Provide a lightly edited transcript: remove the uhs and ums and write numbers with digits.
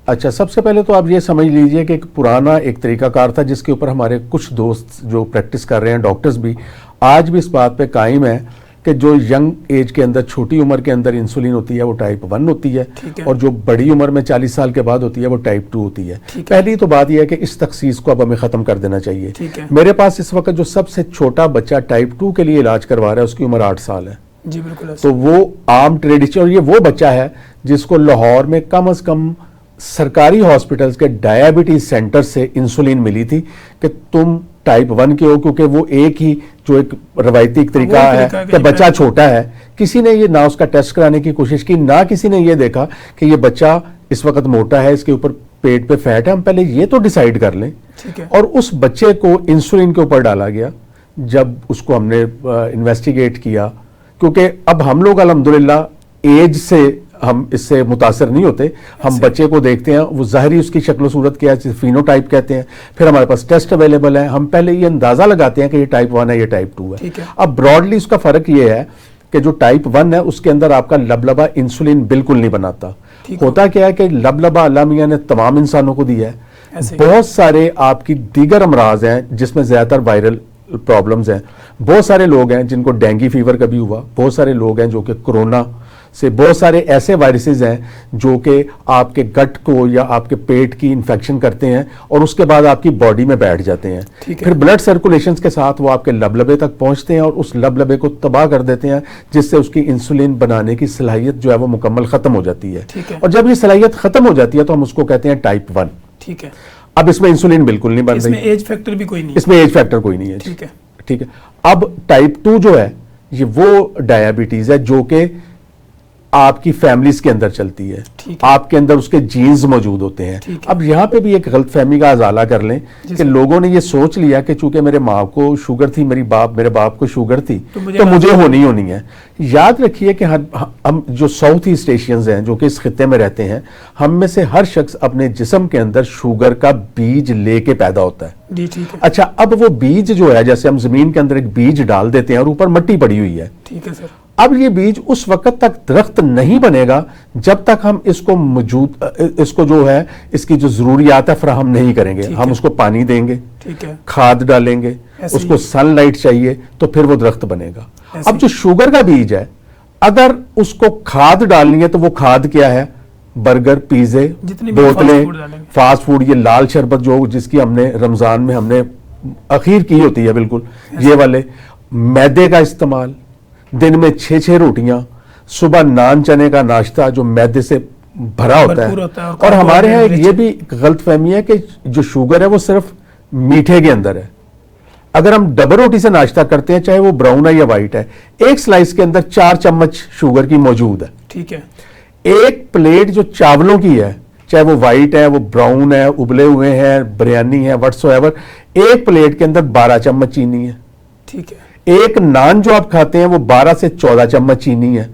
اچھا، سب سے پہلے تو آپ یہ سمجھ لیجئے کہ ایک پرانا ایک طریقہ کار تھا جس کے اوپر ہمارے کچھ دوست جو پریکٹس کر رہے ہیں، ڈاکٹرز بھی آج بھی اس بات پہ قائم ہیں کہ جو ینگ ایج کے اندر، چھوٹی عمر کے اندر انسولین ہوتی ہے وہ ٹائپ 1 ہوتی ہے، اور جو بڑی عمر میں 40 سال کے بعد ہوتی ہے وہ ٹائپ 2 ہوتی ہے۔ پہلی تو بات یہ ہے کہ اس تخصیص کو اب ہمیں ختم کر دینا چاہیے۔ میرے پاس اس وقت جو سب سے چھوٹا بچہ ٹائپ 2 کے لیے علاج کروا رہا ہے اس کی عمر 8 سال ہے۔ جی بالکل۔ تو وہ عام ٹریڈیشن، اور یہ وہ بچہ ہے جس کو لاہور میں کم از کم سرکاری ہاسپٹلز کے ڈائیبٹیز سینٹر سے انسولین ملی تھی کہ تم ٹائپ 1 کے ہو، کیونکہ وہ ایک ہی جو ایک روایتی طریقہ ہے کہ بچہ چھوٹا ہے۔ کسی نے یہ نہ اس کا ٹیسٹ کرانے کی کوشش کی، نہ کسی نے یہ دیکھا کہ یہ بچہ اس وقت موٹا ہے، اس کے اوپر پیٹ پہ فیٹ ہے، ہم پہلے یہ تو ڈیسائیڈ کر لیں۔ اور اس بچے کو انسولین کے اوپر ڈالا گیا۔ جب اس کو ہم نے انویسٹیگیٹ کیا، کیونکہ اب ہم لوگ الحمدللہ ایج سے ہم اس سے متاثر نہیں ہوتے، ہم بچے کو دیکھتے ہیں، وہ ظاہری اس کی شکل و صورت کیا ہے، فینو ٹائپ کہتے ہیں، پھر ہمارے پاس ٹیسٹ اویلیبل ہے، ہم پہلے یہ اندازہ لگاتے ہیں کہ یہ ٹائپ 1 ہے، یہ ٹائپ 2 ہے۔ اب براڈلی اس کا فرق یہ ہے کہ جو ٹائپ 1 ہے اس کے اندر آپ کا لبلبہ انسولین بالکل نہیں بناتا۔ ہوتا کیا ہے کہ لبلبہ اللہ میاں نے تمام انسانوں کو دیا ہے۔ بہت سارے آپ کی دیگر امراض ہیں جس میں زیادہ تر وائرل پرابلمز ہیں، بہت سارے لوگ ہیں جن کو ڈینگی فیور کبھی ہوا، بہت سارے لوگ ہیں جو کہ کرونا سے، بہت سارے ایسے وائرسز ہیں جو کہ آپ کے گٹ کو یا آپ کے پیٹ کی انفیکشن کرتے ہیں اور اس کے بعد آپ کی باڈی میں بیٹھ جاتے ہیں، پھر بلڈ سرکولیشنز کے ساتھ وہ آپ کے لبلبے تک پہنچتے ہیں اور اس لبلبے کو تباہ کر دیتے ہیں، جس سے اس کی انسولین بنانے کی صلاحیت جو ہے وہ مکمل ختم ہو جاتی ہے۔ اور جب یہ صلاحیت ختم ہو جاتی ہے تو ہم اس کو کہتے ہیں ٹائپ 1۔ ٹھیک ہے۔ اب اس میں انسولین بالکل نہیں بن رہی، اس میں ایج فیکٹر بھی کوئی نہیں، اس میں ایج فیکٹر کوئی نہیں ہے۔ ٹھیک ہے۔ اب ٹائپ 2 جو ہے یہ وہ ڈائیبٹیز ہے جو کہ آپ کی فیملیز کے اندر چلتی ہے، آپ کے اندر اس کے جینز موجود ہوتے ہیں۔ اب یہاں پہ بھی ایک غلط فہمی کا ازالہ کر لیں کہ لوگوں نے یہ سوچ لیا کہ چونکہ میرے ماں کو شوگر تھی، میرے باپ کو شوگر تھی تو مجھے ہونی ہے۔ یاد رکھیے کہ ہم جو ساؤتھ ایسٹ ایشینز ہیں جو کہ اس خطے میں رہتے ہیں، ہم میں سے ہر شخص اپنے جسم کے اندر شوگر کا بیج لے کے پیدا ہوتا ہے۔ اچھا، اب وہ بیج جو ہے، جیسے ہم زمین کے اندر ایک بیج ڈال دیتے ہیں اور اوپر مٹی پڑی ہوئی ہے، ٹھیک ہے سر، اب یہ بیج اس وقت تک درخت نہیں بنے گا جب تک ہم اس کو جو ہے اس کی جو ضروریات ہے فراہم نہیں کریں گے۔ ہم اس کو پانی دیں گے، کھاد ڈالیں گے، اس کو سن لائٹ چاہیے تو پھر وہ درخت بنے گا۔ اب جو شوگر کا بیج ہے، اگر اس کو کھاد ڈالنی ہے تو وہ کھاد کیا ہے؟ برگر، پیزے، بوتلیں، فاسٹ فوڈ، یہ لال شربت جو جس کی ہم نے رمضان میں ہم نے اخیر کی ہوتی ہے، بالکل یہ والے میدے کا استعمال، دن میں 6 روٹیاں، صبح نان چنے کا ناشتہ جو میدے سے بھرا ہوتا ہے۔ اور ہمارے ہاں یہ بھی غلط فہمی ہے کہ جو شوگر ہے وہ صرف میٹھے کے اندر ہے۔ اگر ہم ڈبل روٹی سے ناشتہ کرتے ہیں، چاہے وہ براؤن ہے یا وائٹ ہے، ایک سلائس کے اندر 4 چمچ شوگر کی موجود ہے۔ ٹھیک ہے۔ ایک پلیٹ جو چاولوں کی ہے، چاہے وہ وائٹ ہے، وہ براؤن ہے، ابلے ہوئے ہیں، بریانی ہے، وٹس ایور، ایک پلیٹ کے اندر 12 چمچ چینی ہے۔ ٹھیک ہے۔ ایک نان جو آپ کھاتے ہیں وہ 12 سے 14 چمچ چینی ہے۔